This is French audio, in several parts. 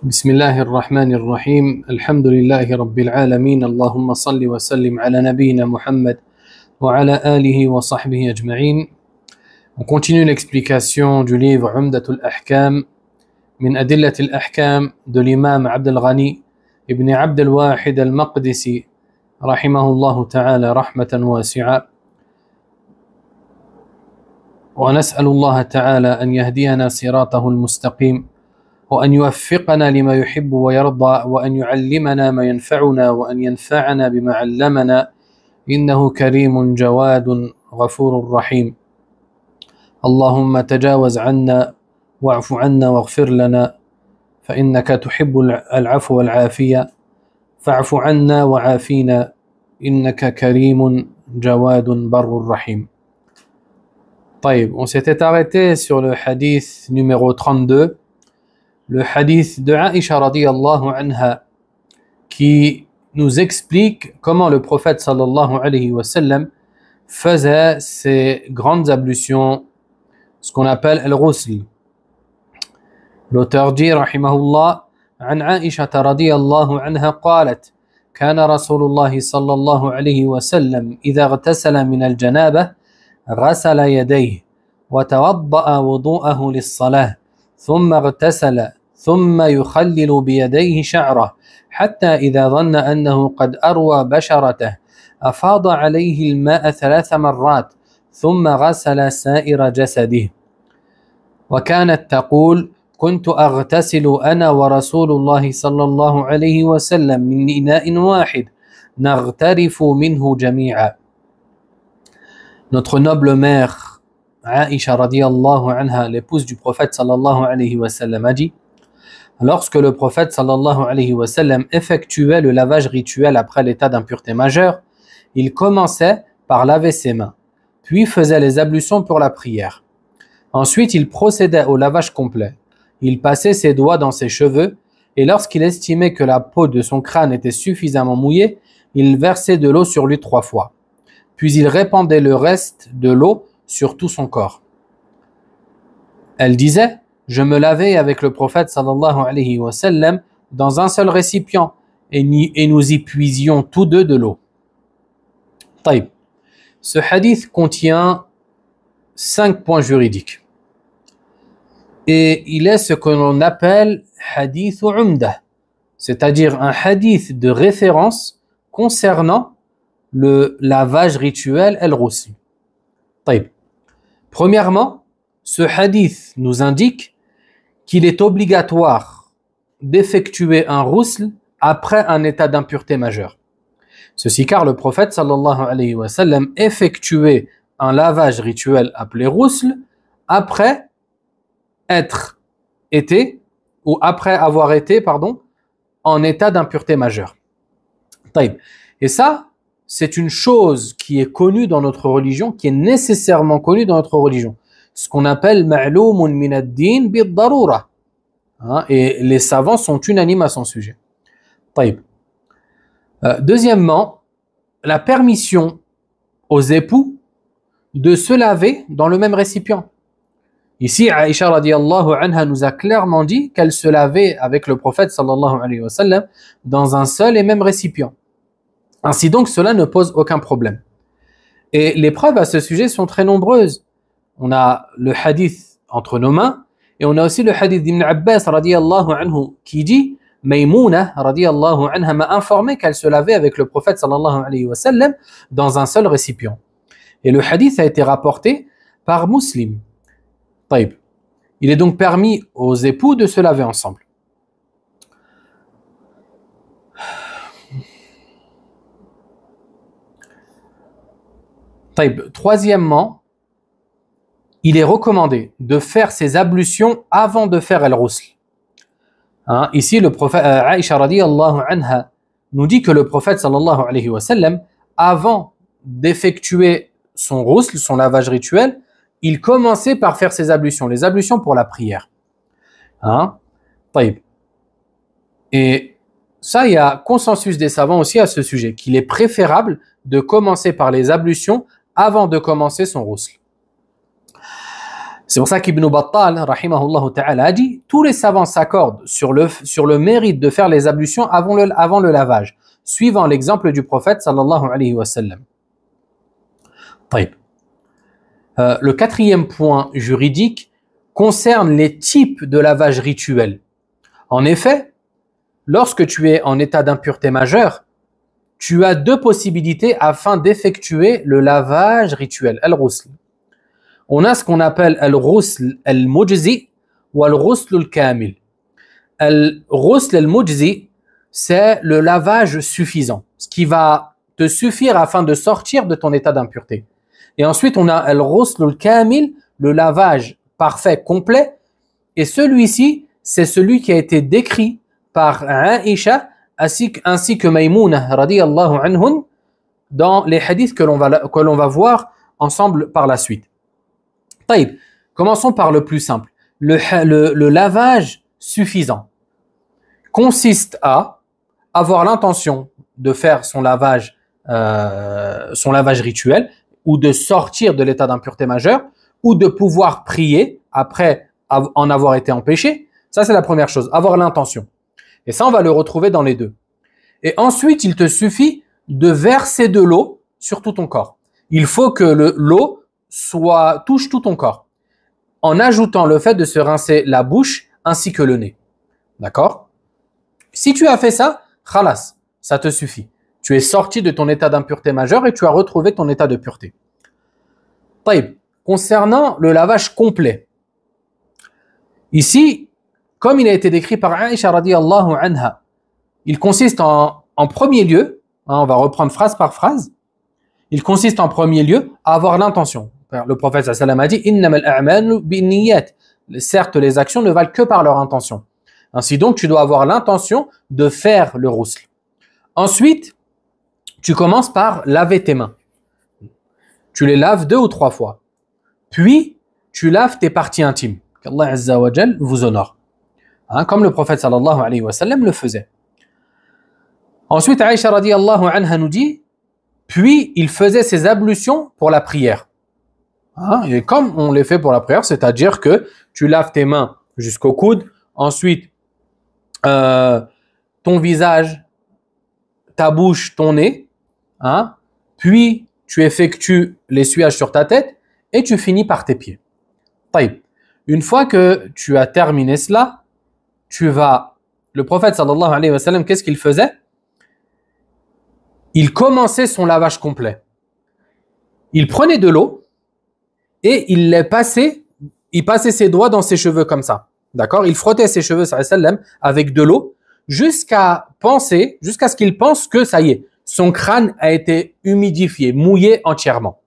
بسم الله الرحمن الرحيم الحمد لله رب العالمين اللهم صل وسلم على نبينا Muhammad وعلى آله وصحبه أجمعين. On continue l'explication du livre Umdatul Ahkam min Adillatil Ahkam de l'imam Abdel Ghani ibn Abdel Wahid al-Maqdisi rahimahullah ta'ala rahmatan wasi'a. ونسأل الله تعالى أن يهدينا صراطه المستقيم وأن يوفقنا لما يحب ويرضى وأن يعلمنا ما ينفعنا وأن ينفعنا بما علمنا إنه كريم جواد غفور رحيم. اللهم تجاوز عنا واعف عنا واغفر لنا فإنك تحب العفو والعافية فاعف عنا وعافينا إنك كريم جواد بر رحيم. طيب, on s'était arrêté sur le hadith numéro 32, le hadith de Aïcha radiyallahu anha, qui nous explique comment le prophète sallallahu alayhi wa sallam faisait ces grandes ablutions, ce qu'on appelle al-ghusl. L'auteur dit rahimahullah عن عائشة رضي الله عنها قالت كان رسول الله صلى الله عليه وسلم إذا اغتسل من الجنابة غسل يديه وتوضأ وضوءه للصلاة ثم اغتسل ثم يخلل بيديه شعره حتى إذا ظن أنه قد أروى بشرته أفاض عليه الماء 3 مرات ثم غسل سائر جسده. وكانت تقول كنت أغتسل أنا ورسول الله صلى الله عليه وسلم من إناء واحد نغترف منه جميعا. Notre noble mère Aïcha radiyallahu anha, l'épouse du prophète sallallahu alayhi wa sallam, a dit: lorsque le prophète sallallahu alayhi wa sallam effectuait le lavage rituel après l'état d'impureté majeure, il commençait par laver ses mains, puis faisait les ablutions pour la prière. Ensuite, il procédait au lavage complet. Il passait ses doigts dans ses cheveux et lorsqu'il estimait que la peau de son crâne était suffisamment mouillée, il versait de l'eau sur lui 3 fois. Puis il répandait le reste de l'eau sur tout son corps. Elle disait: je me lavais avec le prophète sallallahu alayhi wa sallam dans un seul récipient et nous y puisions tous deux de l'eau. Taïb. Ce hadith contient 5 points juridiques. Et il est ce que l'on appelle hadith umdah, c'est-à-dire un hadith de référence concernant le lavage rituel al-ghusl. Taïb. Premièrement, ce hadith nous indique qu'il est obligatoire d'effectuer un ghusl après un état d'impureté majeure. Ceci car le prophète sallallahu alayhi wa sallam effectuait un lavage rituel appelé ghusl après avoir été en état d'impureté majeure. Taïb. Et ça, c'est une chose qui est connue dans notre religion, qui est nécessairement connue dans notre religion. Ce qu'on appelle ma'loumun min ad-din bid-darura. Et les savants sont unanimes à son sujet. Taïb. Deuxièmement, la permission aux époux de se laver dans le même récipient. Ici, Aïcha radiyallahu anha nous a clairement dit qu'elle se lavait avec le prophète sallallahu alayhi wa sallam dans un seul et même récipient. Ainsi donc, cela ne pose aucun problème. Et les preuves à ce sujet sont très nombreuses. On a le hadith entre nos mains, et on a aussi le hadith d'Ibn Abbas radiyallahu anhu qui dit: Maymouna radiyallahu anha m'a informé qu'elle se lavait avec le prophète sallallahu alayhi wa sallam dans un seul récipient. Et le hadith a été rapporté par Muslim. Taïb. Il est donc permis aux époux de se laver ensemble. Taïb. Troisièmement, il est recommandé de faire ses ablutions avant de faire al-ghusl. Ici, le prophète Aïcha radiyallahu anha nous dit que le prophète sallallahu alayhi wa sallam, avant d'effectuer son ghusl, son lavage rituel, il commençait par faire ses ablutions, les ablutions pour la prière. Taïb. Et ça, il y a consensus des savants aussi à ce sujet, qu'il est préférable de commencer par les ablutions avant de commencer son ghusl. C'est pour ça qu'Ibn Battal, rahimahullah ta'ala, a dit tous les savants s'accordent sur le mérite de faire les ablutions avant le lavage, suivant l'exemple du prophète sallallahu alayhi wa sallam. Le quatrième point juridique concerne les types de lavage rituel. En effet, lorsque tu es en état d'impureté majeure, tu as deux possibilités afin d'effectuer le lavage rituel, al-ghusl. On a ce qu'on appelle al-ghusl al-mujzi ou al-ghusl al-kamil. Al-ghusl al-mujzi, c'est le lavage suffisant, ce qui va te suffire afin de sortir de ton état d'impureté. Et ensuite, on a al-ghusl al-kamil, le lavage parfait, complet. Et celui-ci, c'est celui qui a été décrit par Aïcha ainsi que Maïmouna radiyallahu anhun dans les hadiths que l'on va voir ensemble par la suite. Taïb, commençons par le plus simple. Le lavage suffisant consiste à avoir l'intention de faire son lavage rituel ou de sortir de l'état d'impureté majeure ou de pouvoir prier après en avoir été empêché. Ça, c'est la première chose, avoir l'intention. Et ça, on va le retrouver dans les deux. Et ensuite, il te suffit de verser de l'eau sur tout ton corps. Il faut que l'eau touche tout ton corps, en ajoutant le fait de se rincer la bouche ainsi que le nez. D'accord? Si tu as fait ça, khalas, ça te suffit. Tu es sorti de ton état d'impureté majeure et tu as retrouvé ton état de pureté. Taïb, concernant le lavage complet, ici, comme il a été décrit par Aïcha radiyallahu anha, il consiste en premier lieu, on va reprendre phrase par phrase, il consiste en premier lieu à avoir l'intention. Le prophète sallallahu alayhi wa sallam a dit « Innamal a'malu binniyat » Certes, les actions ne valent que par leur intention. Ainsi donc, tu dois avoir l'intention de faire le ghusl. Ensuite, tu commences par laver tes mains. Tu les laves 2 ou 3 fois. Puis, tu laves tes parties intimes. Qu'Allah Azza wa Jal vous honore. Comme le prophète sallallahu alayhi wa sallam le faisait. Ensuite, Aïcha radiyallahu anha nous dit, puis il faisait ses ablutions pour la prière. Et comme on les fait pour la prière, c'est-à-dire que tu laves tes mains jusqu'au coude, ensuite ton visage, ta bouche, ton nez, puis tu effectues l'essuyage sur ta tête et tu finis par tes pieds. Taïb. Une fois que tu as terminé cela, le prophète sallallahu alayhi wa sallam, qu'est-ce qu'il faisait? Il commençait son lavage complet. Il prenait de l'eau et il passait ses doigts dans ses cheveux comme ça. D'accord? Il frottait ses cheveux sallallahu alayhi wa sallam avec de l'eau jusqu'à ce qu'il pense que ça y est, son crâne a été humidifié, mouillé entièrement.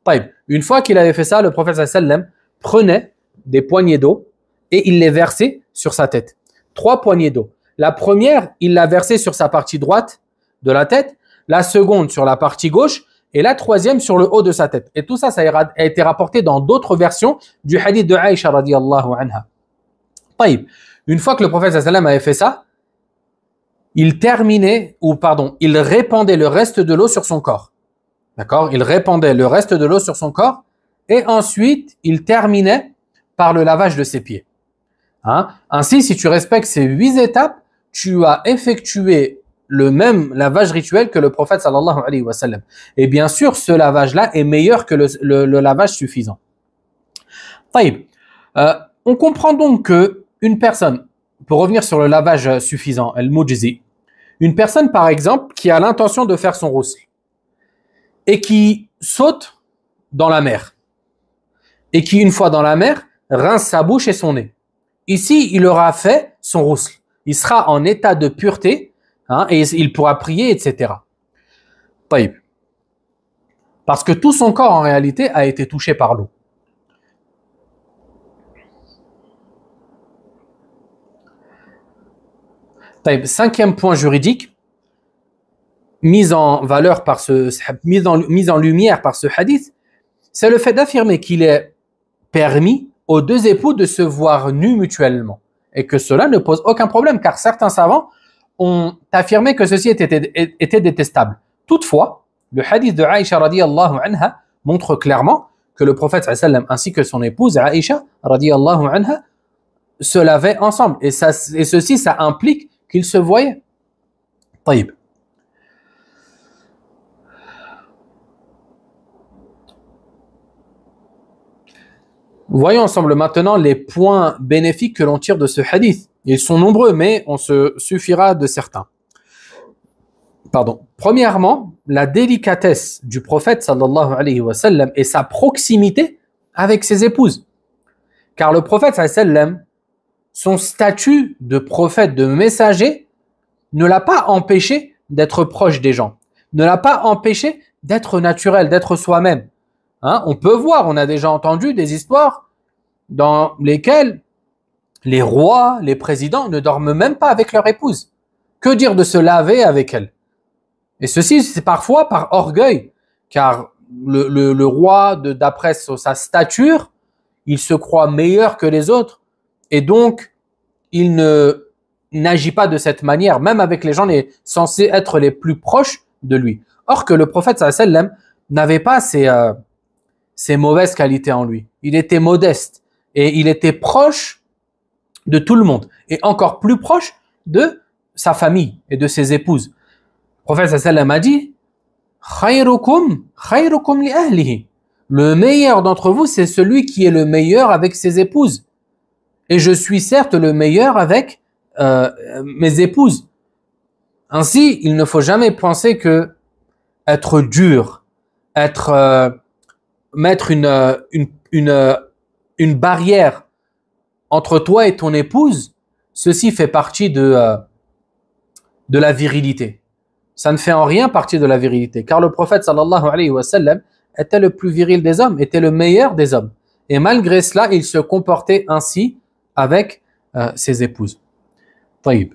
Taïb. Une fois qu'il avait fait ça, le prophète sallallahu alayhi wa sallam prenait des poignées d'eau et il les versait sur sa tête. 3 poignées d'eau. La première, il l'a versée sur sa partie droite de la tête, la seconde sur la partie gauche et la troisième sur le haut de sa tête. Et tout ça, ça a été rapporté dans d'autres versions du hadith de Aïcha radiyallahu anha. Taïb. Une fois que le prophète sallallahu alayhi wa sallam avait fait ça, il répandait le reste de l'eau sur son corps. D'accord? Il répandait le reste de l'eau sur son corps et ensuite, il terminait par le lavage de ses pieds. Ainsi, si tu respectes ces 8 étapes, tu as effectué le même lavage rituel que le prophète sallallahu alayhi wa sallam. Et bien sûr, ce lavage-là est meilleur que le lavage suffisant. Taïb. On comprend donc que une personne, pour revenir sur le lavage suffisant, al-mujzi, une personne par exemple qui a l'intention de faire son ghusl et qui saute dans la mer et qui, une fois dans la mer, rince sa bouche et son nez. Ici, il aura fait son ghusl. Il sera en état de pureté et il pourra prier, etc. Taïb. Parce que tout son corps, en réalité, a été touché par l'eau. Taïb. 5e point juridique, mis en lumière par ce hadith, c'est le fait d'affirmer qu'il est permis aux 2 époux de se voir nus mutuellement et que cela ne pose aucun problème car certains savants ont affirmé que ceci était détestable. Toutefois, le hadith de Aïcha radiyallahu anha montre clairement que le prophète sallam ainsi que son épouse Aïcha radiyallahu anha se lavaient ensemble. Et ceci, ça implique qu'ils se voyaient. طيب. Voyons ensemble maintenant les points bénéfiques que l'on tire de ce hadith. Ils sont nombreux, mais on se suffira de certains. Pardon. Premièrement, la délicatesse du prophète sallallahu alayhi wa sallam et sa proximité avec ses épouses. Car le prophète sallallahu alayhi wa sallam, son statut de prophète, de messager, ne l'a pas empêché d'être proche des gens, ne l'a pas empêché d'être naturel, d'être soi-même. Hein, on peut voir, on a déjà entendu des histoires dans lesquelles les rois, les présidents ne dorment même pas avec leur épouse. Que dire de se laver avec elle? Et ceci, c'est parfois par orgueil, car le roi, d'après sa stature, il se croit meilleur que les autres, et donc il n'agit pas de cette manière, même avec les gens censés être les plus proches de lui. Or que le prophète sallallahu alayhi wa sallam n'avait pas ces mauvaises qualités en lui. Il était modeste et il était proche de tout le monde et encore plus proche de sa famille et de ses épouses. Le prophète sallallahu alayhi wa sallam a dit khayrukum li ahlihi. Le meilleur d'entre vous, c'est celui qui est le meilleur avec ses épouses. Et je suis certes le meilleur avec mes épouses. Ainsi, il ne faut jamais penser que être dur, mettre une barrière entre toi et ton épouse, ceci fait partie de la virilité. Ça ne fait en rien partie de la virilité, car le prophète sallallahu alayhi wa sallam était le plus viril des hommes, était le meilleur des hommes. Et malgré cela, il se comportait ainsi avec ses épouses. Taïb.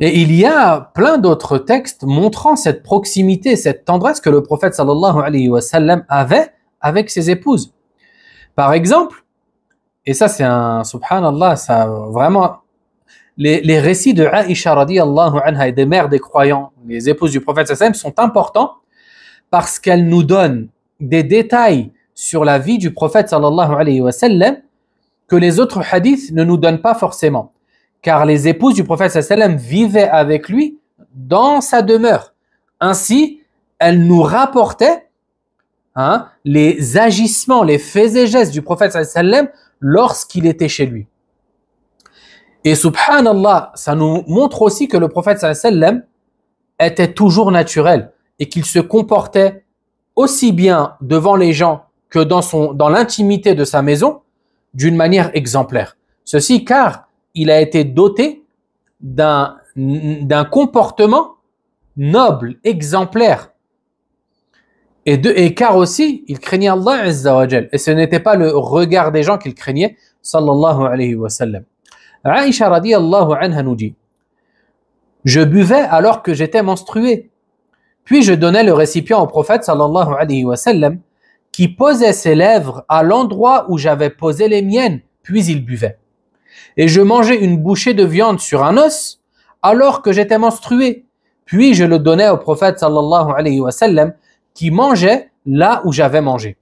Et il y a plein d'autres textes montrant cette proximité, cette tendresse que le prophète sallallahu alayhi wa sallam avait avec ses épouses. Par exemple, et ça c'est subhanallah, ça vraiment, les récits de Aïcha radiyallahu anha et des mères des croyants, les épouses du prophète sallallahu alayhi wa sallam, sont importants parce qu'elles nous donnent des détails sur la vie du prophète sallallahu alayhi wa sallam que les autres hadiths ne nous donnent pas forcément. Car les épouses du prophète sallallahu alayhi wa sallam vivaient avec lui dans sa demeure. Ainsi, elles nous rapportaient les agissements, les faits et gestes du prophète sallallahu alayhi wa sallam lorsqu'il était chez lui. Et subhanallah, ça nous montre aussi que le prophète sallallahu alayhi wa sallam était toujours naturel et qu'il se comportait aussi bien devant les gens que dans l'intimité de sa maison d'une manière exemplaire. Ceci car il a été doté d'un comportement noble, exemplaire. Et car aussi, il craignait Allah Azza wa Jal. Et ce n'était pas le regard des gens qu'il craignait, sallallahu alayhi wa sallam. Aïcha radiyallahu anha nous dit: je buvais alors que j'étais menstruée. Puis je donnais le récipient au prophète, sallallahu alayhi wa sallam, qui posait ses lèvres à l'endroit où j'avais posé les miennes, puis il buvait. Et je mangeais une bouchée de viande sur un os alors que j'étais menstruée. Puis je le donnais au prophète sallallahu alayhi wa sallam qui mangeait là où j'avais mangé.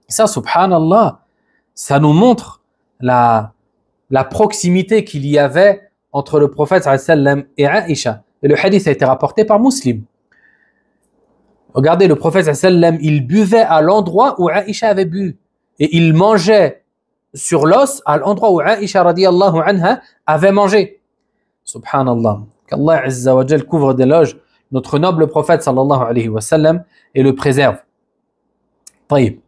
Ça, subhanallah, ça nous montre la proximité qu'il y avait entre le prophète sallallahu alayhi wa sallam et Aïcha. Et le hadith a été rapporté par Muslim. Regardez, le prophète sallallahu alayhi wa sallam, il buvait à l'endroit où Aïcha avait bu. Et il mangeait sur l'os à l'endroit où Aïcha radiyallahu anha avait mangé. Subhanallah. Qu'Allah Azza wa Jal couvre d'éloges notre noble prophète sallallahu alayhi wa sallam et le préserve. طيب.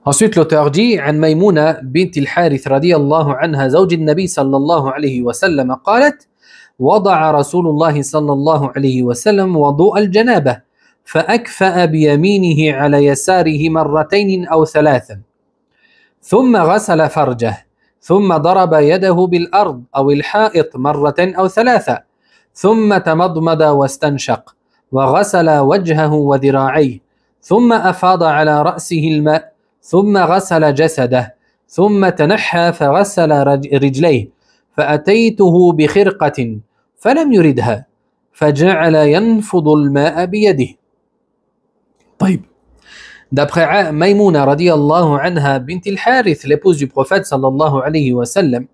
Ensuite, l'auteur dit: عن ميمونة بنت الحارث رضي الله عنها زوج النبي صلى الله عليه وسلم قالت: وضع رسول الله صلى الله عليه وسلم وضوء الجنابة فأكفأ بيمينه على يساره مرتين أو ثلاثا ثم غسل فرجه ثم ضرب يده بالأرض أو الحائط مرة أو ثلاثة ثم تمضمض واستنشق وغسل وجهه وذراعيه ثم أفاض على رأسه الماء ثم غسل جسده ثم تنحى فغسل رجليه فأتيته بخرقة فلم يردها فجعل ينفض الماء بيده. طيب. D'après Maïmouna radiyallahu anha bint al-Harith, l'épouse du prophète sallallahu alayhi wa sallam,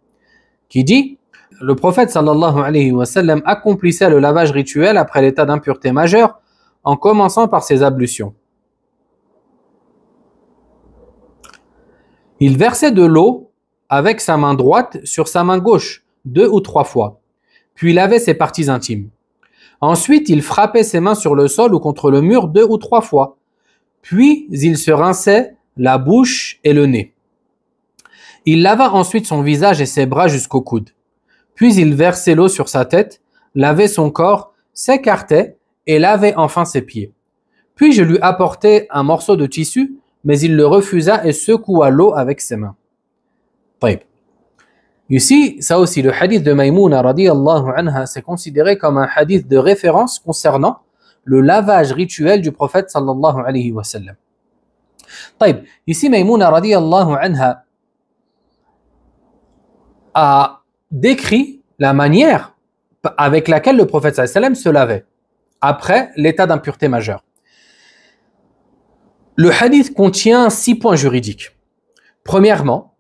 qui dit, le prophète sallallahu alayhi wa sallam accomplissait le lavage rituel après l'état d'impureté majeure en commençant par ses ablutions. Il versait de l'eau avec sa main droite sur sa main gauche 2 ou 3 fois, puis lavait ses parties intimes. Ensuite, il frappait ses mains sur le sol ou contre le mur 2 ou 3 fois. Puis, il se rinçait la bouche et le nez. Il lava ensuite son visage et ses bras jusqu'au coude. Puis, il versait l'eau sur sa tête, lavait son corps, s'écartait et lavait enfin ses pieds. Puis, je lui apportai un morceau de tissu, mais il le refusa et secoua l'eau avec ses mains. طيب. Ici, ça aussi, le hadith de Maïmouna radiyallahu anha, c'est considéré comme un hadith de référence concernant le lavage rituel du prophète sallallahu alayhi wa sallam. طيب. Ici, Maïmouna radiyallahu anha a décrit la manière avec laquelle le prophète sallallahu alayhi wa sallam se lavait après l'état d'impureté majeure. Le hadith contient 6 points juridiques. Premièrement,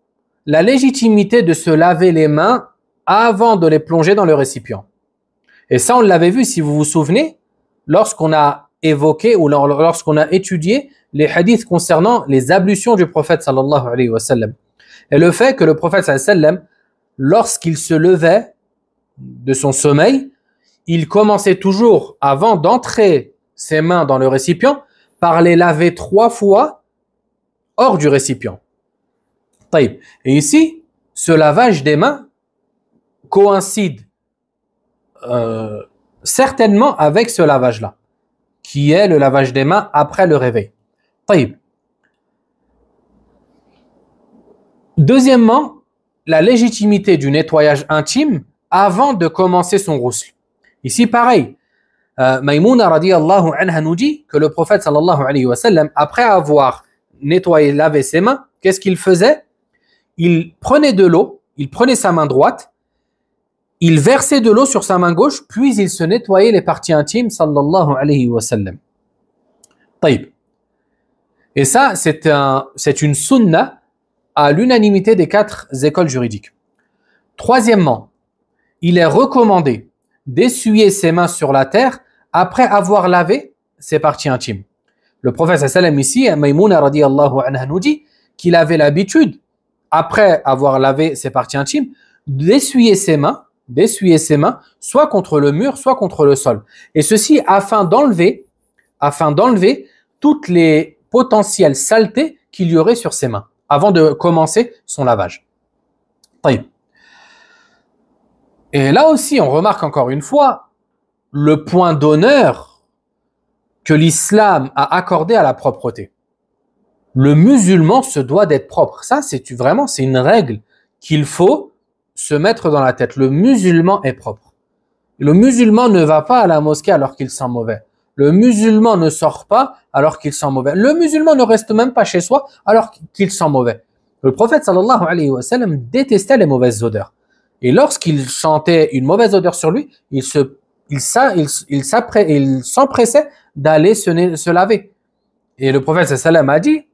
la légitimité de se laver les mains avant de les plonger dans le récipient. Et ça, on l'avait vu, si vous vous souvenez, lorsqu'on a évoqué ou lorsqu'on a étudié les hadiths concernant les ablutions du prophète sallallahu alayhi wa sallam. Et le fait que le prophète sallallahu alayhi wa sallam, lorsqu'il se levait de son sommeil, il commençait toujours, avant d'entrer ses mains dans le récipient, par les laver 3 fois hors du récipient. Et ici, ce lavage des mains coïncide certainement avec ce lavage-là, qui est le lavage des mains après le réveil. Deuxièmement, la légitimité du nettoyage intime avant de commencer son ghusl. Ici, pareil, Maïmouna radiyallahu anha nous dit que le prophète sallallahu alayhi wa sallam, après avoir nettoyé, lavé ses mains, qu'est-ce qu'il faisait? Il prenait de l'eau, il prenait sa main droite, il versait de l'eau sur sa main gauche, puis il se nettoyait les parties intimes sallallahu alayhi wa sallam. طيب. Et ça, c'est une sunna à l'unanimité des 4 écoles juridiques. Troisièmement, il est recommandé d'essuyer ses mains sur la terre après avoir lavé ses parties intimes. Le prophète sallam ici, Maïmouna radiyallahu anha nous dit qu'il avait l'habitude, après avoir lavé ses parties intimes, d'essuyer ses mains, soit contre le mur, soit contre le sol. Et ceci afin d'enlever toutes les potentielles saletés qu'il y aurait sur ses mains, avant de commencer son lavage. Et là aussi, on remarque encore une fois le point d'honneur que l'islam a accordé à la propreté. Le musulman se doit d'être propre. Ça, c'est une règle qu'il faut se mettre dans la tête. Le musulman est propre. Le musulman ne va pas à la mosquée alors qu'il sent mauvais. Le musulman ne sort pas alors qu'il sent mauvais. Le musulman ne reste même pas chez soi alors qu'il sent mauvais. Le prophète sallallahu alayhi wa sallam détestait les mauvaises odeurs. Et lorsqu'il sentait une mauvaise odeur sur lui, il s'empressait d'aller se laver. Et le prophète sallallahu alayhi wa sallam a dit,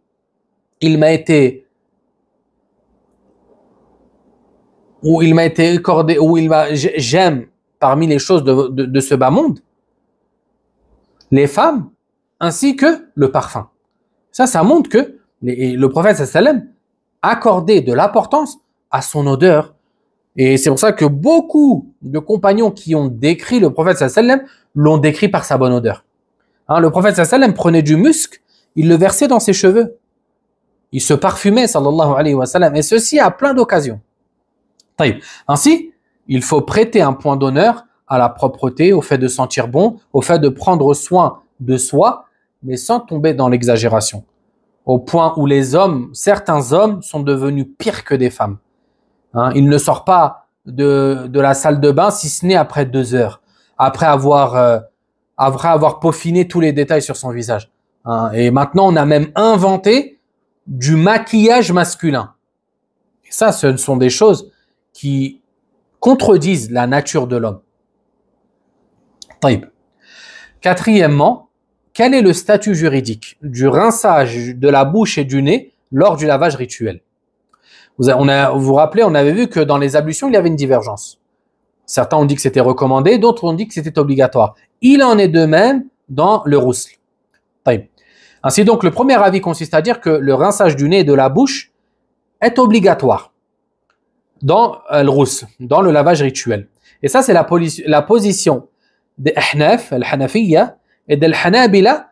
j'aime parmi les choses de ce bas monde, les femmes ainsi que le parfum. Ça montre que le prophète sallallahu alayhi wa sallam accordait de l'importance à son odeur. Et c'est pour ça que beaucoup de compagnons qui ont décrit le prophète sallallahu alayhi wa sallam l'ont décrit par sa bonne odeur. Le prophète sallallahu alayhi wa sallam prenait du musc, il le versait dans ses cheveux. Il se parfumait sallallahu alayhi wa sallam, et ceci à plein d'occasions. Ainsi, il faut prêter un point d'honneur à la propreté, au fait de sentir bon, au fait de prendre soin de soi, mais sans tomber dans l'exagération. Au point où certains hommes sont devenus pires que des femmes. Il ne sort pas de la salle de bain si ce n'est après 2 heures, après avoir peaufiné tous les détails sur son visage. Et maintenant, on a même inventé du maquillage masculin. Et ça, ce sont des choses qui contredisent la nature de l'homme. طيب. Quatrièmement, quel est le statut juridique du rinçage de la bouche et du nez lors du lavage rituel? Vous vous rappelez, on avait vu que dans les ablutions, il y avait une divergence. Certains ont dit que c'était recommandé, d'autres ont dit que c'était obligatoire. Il en est de même dans le rousl. Ainsi donc, le premier avis consiste à dire que le rinçage du nez et de la bouche est obligatoire dans le rousl, dans le lavage rituel. Et ça, c'est la position des Ahnaf, al-Hanafiyya, et des Hanabila,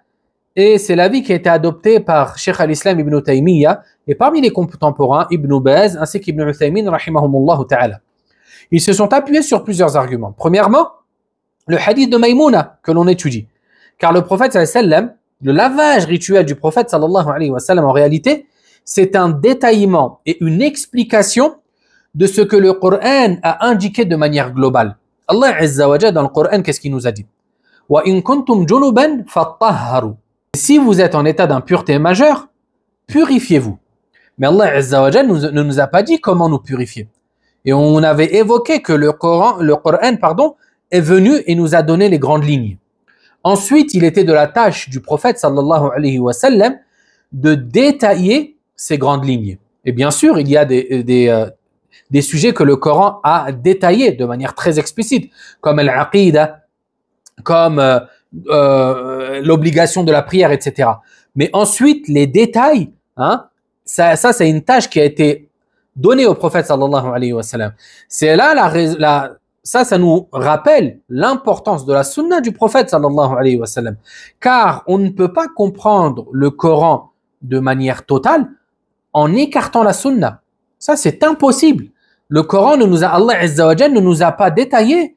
et c'est l'avis qui a été adopté par Cheikh al-Islam ibn Taymiyyah, et parmi les contemporains, Ibn Baz, ainsi qu'Ibn Uthaymin, rahimahumullah ta'ala. Ils se sont appuyés sur plusieurs arguments. Premièrement, le hadith de Maïmouna que l'on étudie. Car le prophète sallallahu alayhi wa sallam, le lavage rituel du prophète sallallahu alayhi wa sallam, en réalité, c'est un détaillement et une explication de ce que le Coran a indiqué de manière globale. Allah Azza wa Jalla dans le Coran, qu'est-ce qu'il nous a dit? Wa in kuntum junuban fatahharu. Si vous êtes en état d'impureté majeure, purifiez-vous. Mais Allah Azza wa Jalla ne nous a pas dit comment nous purifier. Et on avait évoqué que le Coran, est venu et nous a donné les grandes lignes. Ensuite, il était de la tâche du prophète sallallahu alayhi wa sallam de détailler ces grandes lignes. Et bien sûr, il y a des sujets que le Coran a détaillés de manière très explicite, comme l'aqidah, comme l'obligation de la prière, etc. Mais ensuite, les détails, ça c'est une tâche qui a été donnée au prophète sallallahu alayhi wa sallam. C'est là ça nous rappelle l'importance de la sunna du prophète sallallahu alayhi wa sallam. Car on ne peut pas comprendre le Coran de manière totale en écartant la sunna. Ça, c'est impossible. Le Coran Allah Azza wa Jalla ne nous a pas détaillé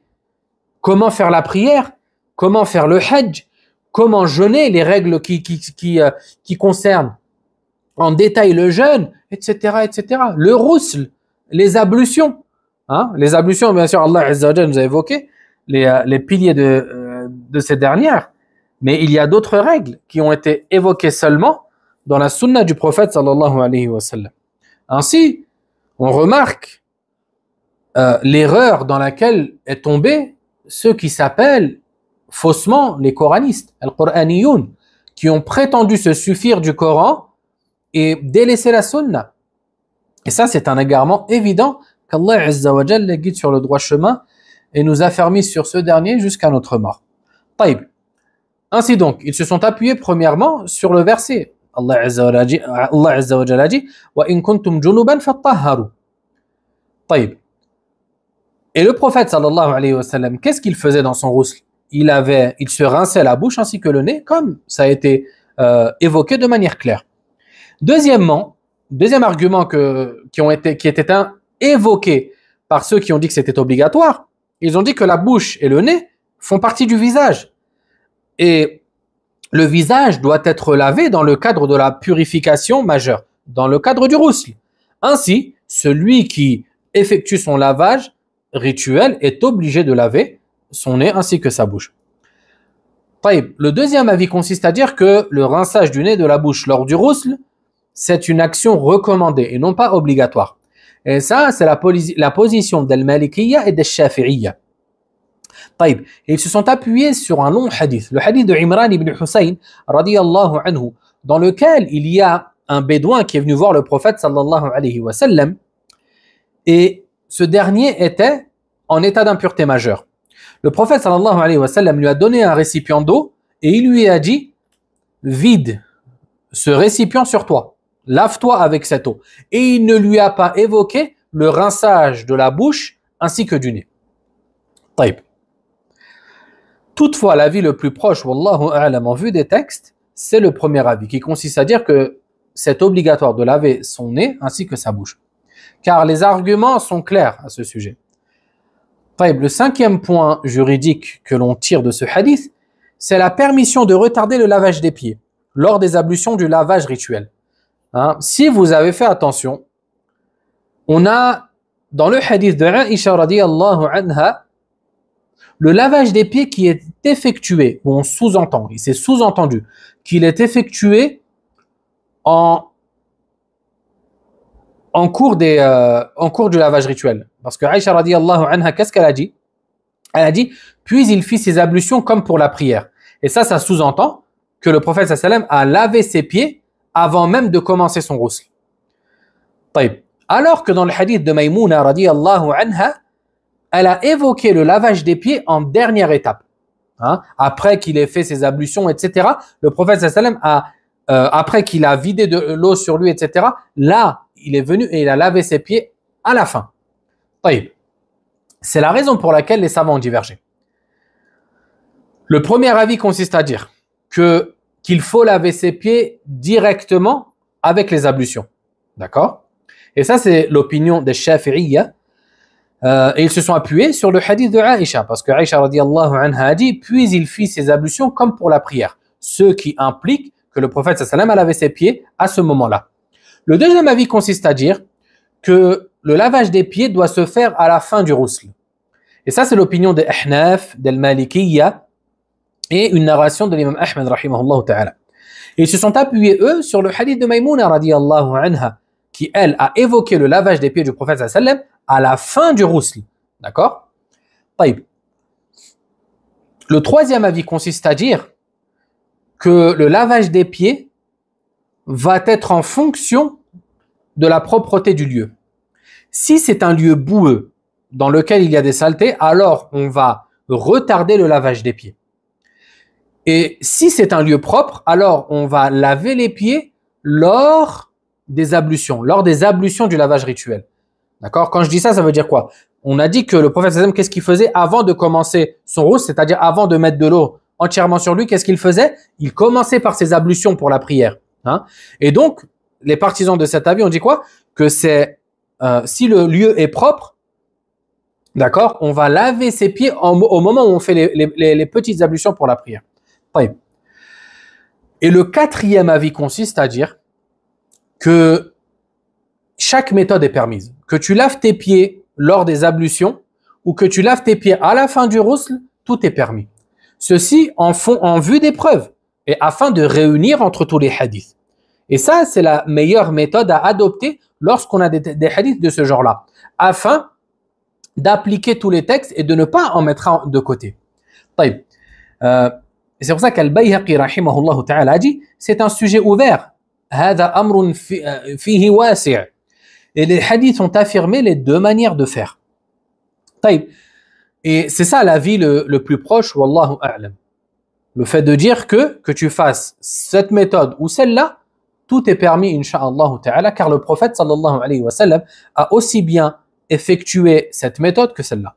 comment faire la prière, comment faire le hajj, comment jeûner, les règles qui concernent en détail le jeûne, etc., etc. Le rousl, les ablutions. Les ablutions, bien sûr, Allah Azza wa Jalla nous a évoqué les piliers de ces dernières. Mais il y a d'autres règles qui ont été évoquées seulement dans la sunna du prophète sallallahu alayhi wa sallam. Ainsi, on remarque l'erreur dans laquelle est tombé ceux qui s'appellent faussement les coranistes, al-Qur'aniyoun, qui ont prétendu se suffire du Coran et délaisser la sunna. Et ça, c'est un égarement évident qu'Allah Azza wa Jalla guide sur le droit chemin et nous affermit sur ce dernier jusqu'à notre mort. Taïb. Ainsi donc, ils se sont appuyés premièrement sur le verset. Allah Azza wa Jalla a dit wa in kuntum junuban fatahharu. Taïb. Et le prophète sallallahu alayhi wa sallam, qu'est-ce qu'il faisait dans son rousl? Il se rinçait la bouche ainsi que le nez, comme ça a été évoqué de manière claire. Deuxième argument qui était évoqué par ceux qui ont dit que c'était obligatoire, ils ont dit que la bouche et le nez font partie du visage. Et le visage doit être lavé dans le cadre de la purification majeure, dans le cadre du rousl. Ainsi, celui qui effectue son lavage rituel est obligé de laver son nez ainsi que sa bouche. Le deuxième avis consiste à dire que le rinçage du nez et de la bouche lors du rousl, c'est une action recommandée et non pas obligatoire. Et ça, c'est la position d'Al-Malikiyya et d'Al-Shafi'iyya. Et ils se sont appuyés sur un long hadith, le hadith de Imran ibn Hussein, radiyallahu anhu, dans lequel il y a un bédouin qui est venu voir le prophète sallallahu alayhi wa sallam, et ce dernier était en état d'impureté majeure. Le prophète sallallahu alayhi wa sallam lui a donné un récipient d'eau et il lui a dit « Vide ce récipient sur toi, lave-toi avec cette eau. » Et il ne lui a pas évoqué le rinçage de la bouche ainsi que du nez. Taïb. Toutefois, l'avis le plus proche, wallahu a'lam, en vue des textes, c'est le premier avis qui consiste à dire que c'est obligatoire de laver son nez ainsi que sa bouche. Car les arguments sont clairs à ce sujet. Le cinquième point juridique que l'on tire de ce hadith, c'est la permission de retarder le lavage des pieds lors des ablutions du lavage rituel. Si vous avez fait attention, on a dans le hadith de Aïcha radiyallahu anha le lavage des pieds qui est effectué, ou on sous-entend, il s'est sous-entendu, qu'il est effectué en cours du lavage rituel. Parce que Aïcha radiyallahu anha, qu'est-ce qu'elle a dit? Elle a dit puis il fit ses ablutions comme pour la prière. Et ça sous-entend que le prophète sallam a lavé ses pieds avant même de commencer son ghusl. Alors que dans le hadith de Maïmouna radiyallahu anha, elle a évoqué le lavage des pieds en dernière étape. Après qu'il ait fait ses ablutions, etc., le prophète sallam a, après qu'il a vidé de l'eau sur lui, etc., là, il est venu et il a lavé ses pieds à la fin. C'est la raison pour laquelle les savants ont divergé. Le premier avis consiste à dire qu'il faut laver ses pieds directement avec les ablutions. D'accord? Et ça, c'est l'opinion des Shafi'iyya. Et ils se sont appuyés sur le hadith de Aïcha, parce que Aïcha radiyallahu anha a dit, puis il fit ses ablutions comme pour la prière, ce qui implique que le prophète sallam a lavé ses pieds à ce moment-là. Le deuxième avis consiste à dire que le lavage des pieds doit se faire à la fin du ghusl. Et ça, c'est l'opinion des Ahnaf, des Malikiyya, et une narration de l'imam Ahmed rahimahullah ta'ala. Et ils se sont appuyés, eux, sur le hadith de Maïmouna radiyallahu anha, qui, elle, a évoqué le lavage des pieds du prophète sallam à la fin du ghusl. D'accord? Le troisième avis consiste à dire que le lavage des pieds va être en fonction de la propreté du lieu. Si c'est un lieu boueux dans lequel il y a des saletés, alors on va retarder le lavage des pieds. Et si c'est un lieu propre, alors on va laver les pieds lors des ablutions du lavage rituel. D'accord? Quand je dis ça, ça veut dire quoi? On a dit que le prophète sallam, qu'est-ce qu'il faisait avant de commencer son ghusl, c'est-à-dire avant de mettre de l'eau entièrement sur lui, qu'est-ce qu'il faisait? Il commençait par ses ablutions pour la prière. Et donc, les partisans de cet avis ont dit quoi? Que c'est, si le lieu est propre, d'accord, on va laver ses pieds au moment où on fait les petites ablutions pour la prière. Et le quatrième avis consiste à dire que chaque méthode est permise. Que tu laves tes pieds lors des ablutions ou que tu laves tes pieds à la fin du ghusl, tout est permis. Ceci en vue des preuves et afin de réunir entre tous les hadiths. Et ça, c'est la meilleure méthode à adopter lorsqu'on a des hadiths de ce genre-là, afin d'appliquer tous les textes et de ne pas en mettre de côté. C'est pour ça qu'Al-Bayhaqi rahimahullah ta'ala a dit, c'est un sujet ouvert. هذا أمر فيه واسع. Et les hadiths ont affirmé les deux manières de faire. Et c'est ça l'avis le plus proche, wallahu a'lam. Le fait de dire que tu fasses cette méthode ou celle-là, tout est permis, incha'Allah ta'ala, car le prophète sallallahu alayhi wa sallam a aussi bien effectué cette méthode que celle-là.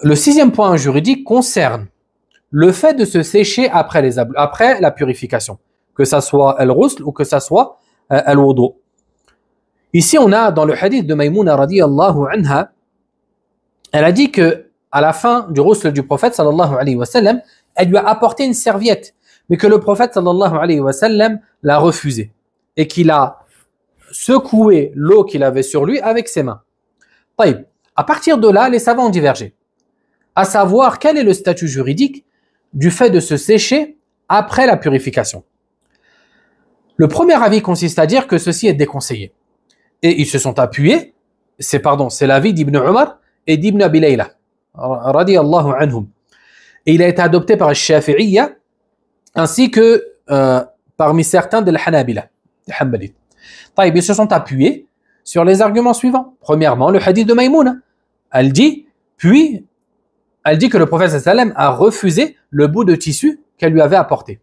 Le sixième point juridique concerne le fait de se sécher après la purification, que ça soit al-ghusl ou que ça soit al-wudu. Ici, on a dans le hadith de Maïmouna radiyallahu anha, elle a dit que à la fin du ghusl du prophète sallallahu alayhi wa sallam, elle lui a apporté une serviette, mais que le prophète sallallahu alayhi wa sallam l'a refusé et qu'il a secoué l'eau qu'il avait sur lui avec ses mains. À partir de là, les savants ont divergé, à savoir quel est le statut juridique du fait de se sécher après la purification. Le premier avis consiste à dire que ceci est déconseillé. Et ils se sont appuyés, c'est l'avis d'Ibn Umar et d'Ibn Abi Layla, radiyallahu anhum. Et il a été adopté par les Shafi'iyya, ainsi que parmi certains des Hanabila, des Hanbalites. Ils se sont appuyés sur les arguments suivants. Premièrement, le hadith de Maïmouna. Elle dit que le prophète sallam a refusé le bout de tissu qu'elle lui avait apporté.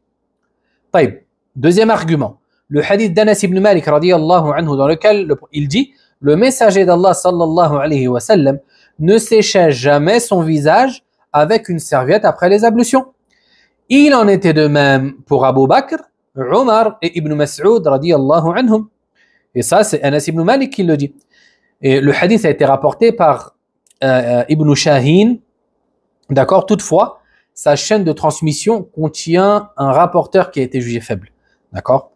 Deuxième argument, le hadith d'Anas ibn Malik radiyallahu anhu, dans lequel il dit le messager d'Allah sallallahu alayhi wa sallam ne séchait jamais son visage avec une serviette après les ablutions. Il en était de même pour Abu Bakr, Omar et Ibn Mas'ud radiyallahu anhum. Et ça, c'est Anas ibn Malik qui le dit. Et le hadith a été rapporté par Ibn Shahin. D'accord, toutefois, sa chaîne de transmission contient un rapporteur qui a été jugé faible. D'accord?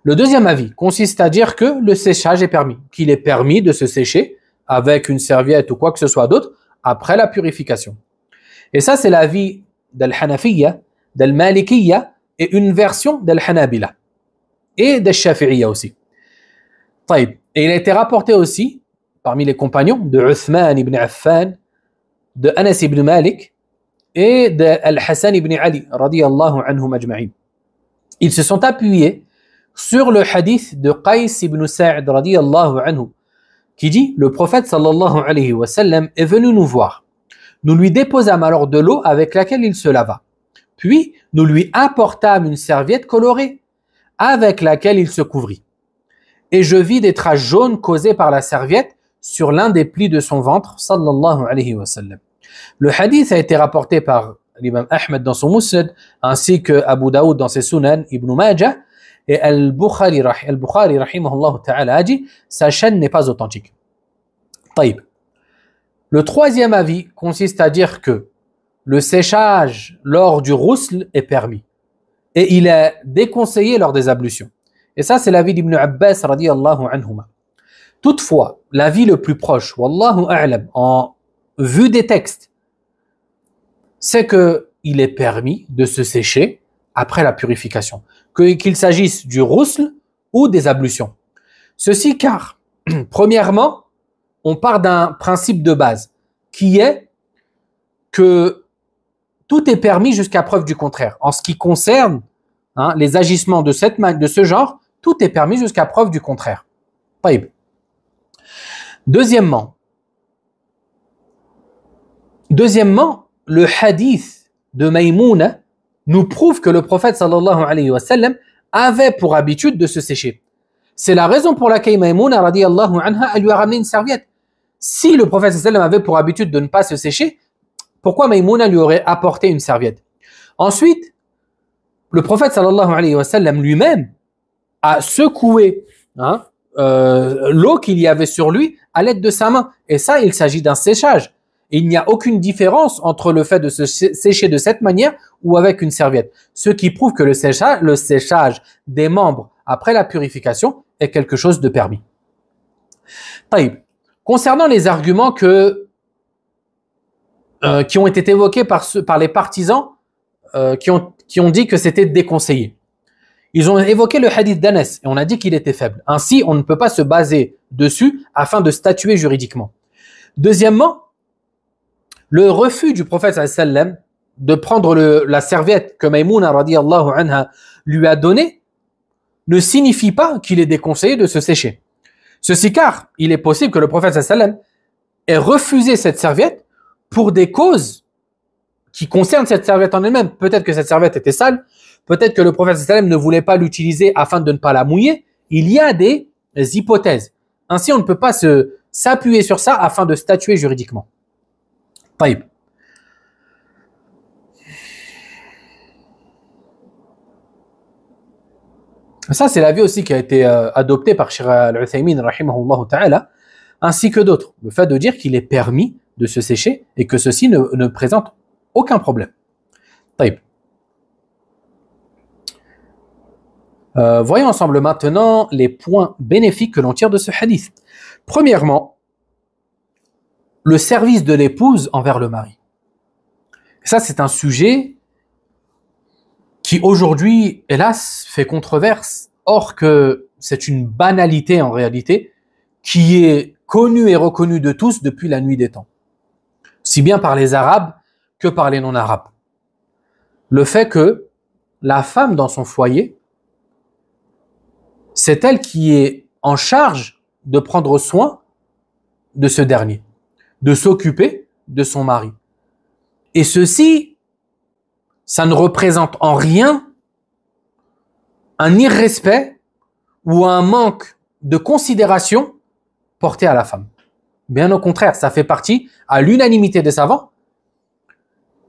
Le deuxième avis consiste à dire que le séchage est permis, qu'il est permis de se sécher avec une serviette ou quoi que ce soit d'autre après la purification. Et ça, c'est l'avis d'Al-Hanafiyya, d'Al-Malikiyya et une version parmi les compagnons de Uthman ibn Affan, de Anas ibn Malik et de Al-Hassan ibn Ali radiyallahu anhum ajma'in. Ils se sont appuyés sur le hadith de Qais ibn Sa'd radiyallahu anhu qui dit le prophète sallallahu alayhi wa sallam est venu nous voir. Nous lui déposâmes alors de l'eau avec laquelle il se lava. Puis nous lui apportâmes une serviette colorée avec laquelle il se couvrit. Et je vis des traces jaunes causées par la serviette sur l'un des plis de son ventre sallallahu alayhi wa sallam. Le hadith a été rapporté par l'imam Ahmed dans son Musnad ainsi que Abu Daoud dans ses Sunan, Ibn Majah, et Al-Bukhari rahimahullah ta'ala a dit sa chaîne n'est pas authentique. Taïb. Le troisième avis consiste à dire que le séchage lors du rousl est permis et il est déconseillé lors des ablutions. Et ça c'est l'avis d'Ibn Abbas radiyallahu anhuma. Toutefois, l'avis le plus proche, wallahu a'lam, en vue des textes, c'est que il est permis de se sécher après la purification, qu'il s'agisse du rousl ou des ablutions. Ceci car, premièrement, on part d'un principe de base, qui est que tout est permis jusqu'à preuve du contraire. En ce qui concerne les agissements de ce genre, tout est permis jusqu'à preuve du contraire. Taïb. Deuxièmement, le hadith de Maïmouna nous prouve que le prophète sallallahu alayhi wa sallam avait pour habitude de se sécher. C'est la raison pour laquelle Maïmouna radiyallahu anha elle lui a ramené une serviette. Si le prophète sallallahu alayhi wa sallam avait pour habitude de ne pas se sécher, pourquoi Maïmouna lui aurait apporté une serviette? Ensuite, le prophète sallallahu alayhi wa sallam lui-même a secoué l'eau qu'il y avait sur lui à l'aide de sa main. Et ça, il s'agit d'un séchage. Et il n'y a aucune différence entre le fait de se sécher de cette manière ou avec une serviette. Ce qui prouve que le séchage des membres après la purification est quelque chose de permis. Taïb. Concernant les arguments qui ont été évoqués par les partisans qui ont dit que c'était déconseillé. Ils ont évoqué le hadith d'Anas et on a dit qu'il était faible. Ainsi, on ne peut pas se baser dessus afin de statuer juridiquement. Deuxièmement, le refus du prophète sallallahu alayhi wa sallam de prendre la serviette que Maïmouna radiyallahu anha lui a donnée ne signifie pas qu'il est déconseillé de se sécher. Ceci car il est possible que le prophète sallallahu alayhi wa sallam ait refusé cette serviette pour des causes qui concernent cette serviette en elle-même. Peut-être que cette serviette était sale, peut-être que le prophète sallallahu alayhi wa sallam ne voulait pas l'utiliser afin de ne pas la mouiller. Il y a des hypothèses. Ainsi, on ne peut pas s'appuyer sur ça afin de statuer juridiquement. Taïb. Ça, c'est l'avis aussi qui a été adopté par Cheikh Al-Uthaymin rahimahullah ta'ala, ainsi que d'autres. Le fait de dire qu'il est permis de se sécher et que ceci ne présente aucun problème. Taïb. Voyons ensemble maintenant les points bénéfiques que l'on tire de ce hadith. Premièrement, le service de l'épouse envers le mari. Ça, c'est un sujet qui aujourd'hui, hélas, fait controverse, or que c'est une banalité en réalité, qui est connue et reconnue de tous depuis la nuit des temps, si bien par les Arabes que par les non-Arabes. Le fait que la femme dans son foyer, c'est elle qui est en charge de prendre soin de ce dernier, de s'occuper de son mari. Et ceci, ça ne représente en rien un irrespect ou un manque de considération porté à la femme. Bien au contraire, ça fait partie, à l'unanimité des savants,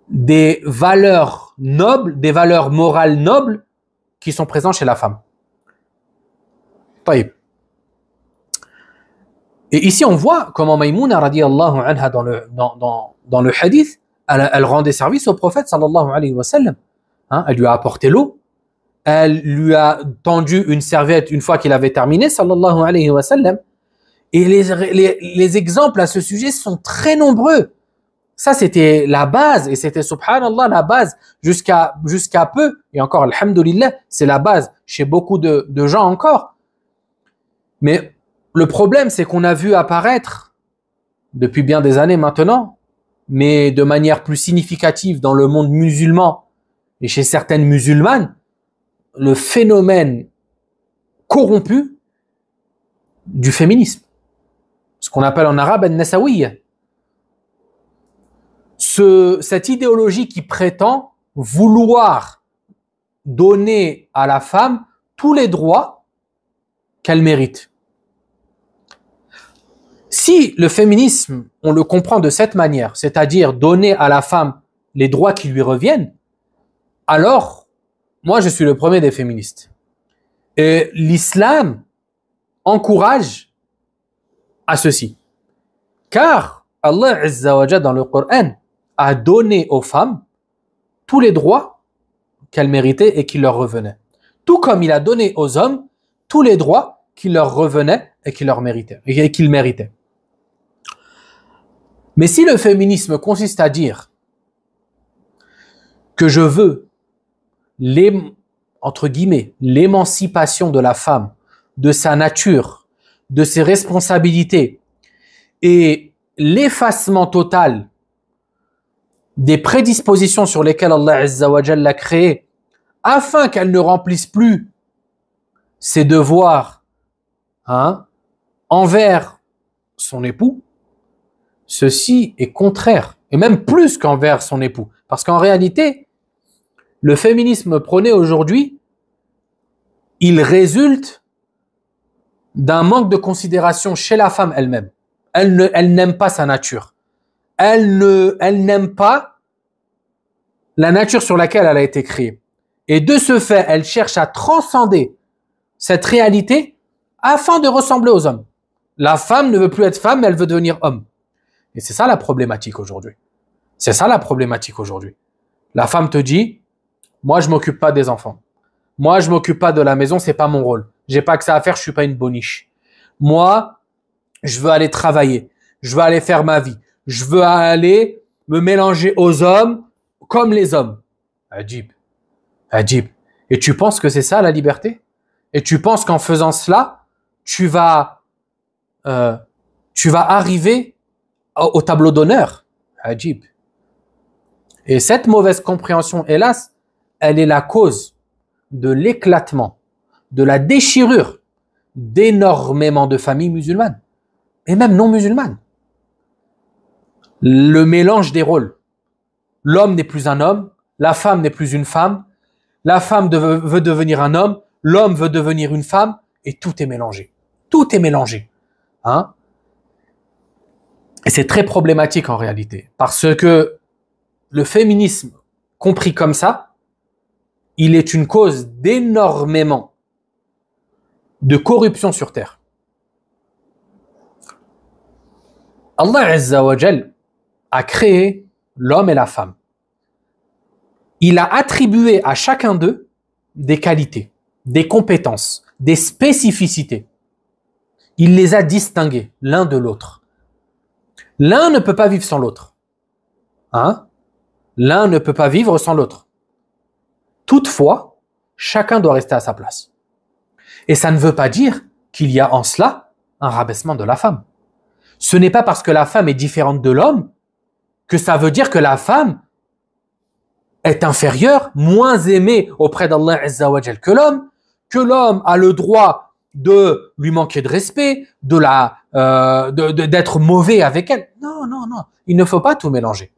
des valeurs nobles, des valeurs morales nobles qui sont présentes chez la femme. Taïb. Et ici, on voit comment Maïmouna radiyallahu anha dans le hadith, elle rendait service au prophète sallallahu alayhi wa sallam. Elle lui a apporté l'eau, elle lui a tendu une serviette une fois qu'il avait terminé sallallahu alayhi wa sallam. Et les exemples à ce sujet sont très nombreux. Ça, c'était la base et c'était subhanallah la base jusqu'à peu. Et encore, alhamdulillah, c'est la base chez beaucoup de gens encore. Mais le problème, c'est qu'on a vu apparaître depuis bien des années maintenant, mais de manière plus significative dans le monde musulman et chez certaines musulmanes, le phénomène corrompu du féminisme. Ce qu'on appelle en arabe al-nasawiyya. Cette idéologie qui prétend vouloir donner à la femme tous les droits qu'elle mérite. Si le féminisme, on le comprend de cette manière, c'est-à-dire donner à la femme les droits qui lui reviennent, alors, moi je suis le premier des féministes. Et l'islam encourage à ceci. Car Allah Azza wa Jalla dans le Coran a donné aux femmes tous les droits qu'elles méritaient et qui leur revenaient. Tout comme il a donné aux hommes tous les droits qui leur revenaient et qui leur méritaient et qu'ils méritaient. Mais si le féminisme consiste à dire que je veux entre guillemets l'émancipation de la femme, de sa nature, de ses responsabilités et l'effacement total des prédispositions sur lesquelles Allah Azza wa Jalla l'a créée afin qu'elle ne remplisse plus ses devoirs envers son époux, ceci est contraire, et même plus qu'envers son époux. Parce qu'en réalité, le féminisme prôné aujourd'hui, il résulte d'un manque de considération chez la femme elle-même. Elle n'aime pas sa nature. Elle n'aime pas la nature sur laquelle elle a été créée. Et de ce fait, elle cherche à transcender cette réalité afin de ressembler aux hommes. La femme ne veut plus être femme, mais elle veut devenir homme. Et c'est ça la problématique aujourd'hui. C'est ça la problématique aujourd'hui. La femme te dit, moi je m'occupe pas des enfants. Moi je m'occupe pas de la maison, c'est pas mon rôle. J'ai pas que ça à faire, je suis pas une boniche. Moi, je veux aller travailler. Je veux aller faire ma vie. Je veux aller me mélanger aux hommes comme les hommes. Adjib. Adjib. Et tu penses que c'est ça la liberté? Et tu penses qu'en faisant cela, tu vas arriver au tableau d'honneur? Adjib. Et cette mauvaise compréhension, hélas, elle est la cause de l'éclatement, de la déchirure d'énormément de familles musulmanes et même non musulmanes. Le mélange des rôles. L'homme n'est plus un homme, la femme n'est plus une femme, la femme veut devenir un homme, l'homme veut devenir une femme, et tout est mélangé. Tout est mélangé. Et c'est très problématique en réalité, parce que le féminisme, compris comme ça, il est une cause d'énormément de corruption sur terre. Allah Azza wa Jal a créé l'homme et la femme. Il a attribué à chacun d'eux des qualités, des compétences, des spécificités. Il les a distingués l'un de l'autre. L'un ne peut pas vivre sans l'autre. L'un ne peut pas vivre sans l'autre. Toutefois, chacun doit rester à sa place. Et ça ne veut pas dire qu'il y a en cela un rabaissement de la femme. Ce n'est pas parce que la femme est différente de l'homme que ça veut dire que la femme est inférieure, moins aimée auprès d'Allah Azza wa Jal que l'homme a le droit de lui manquer de respect, d'être mauvais avec elle. Non, non, non. Il ne faut pas tout mélanger.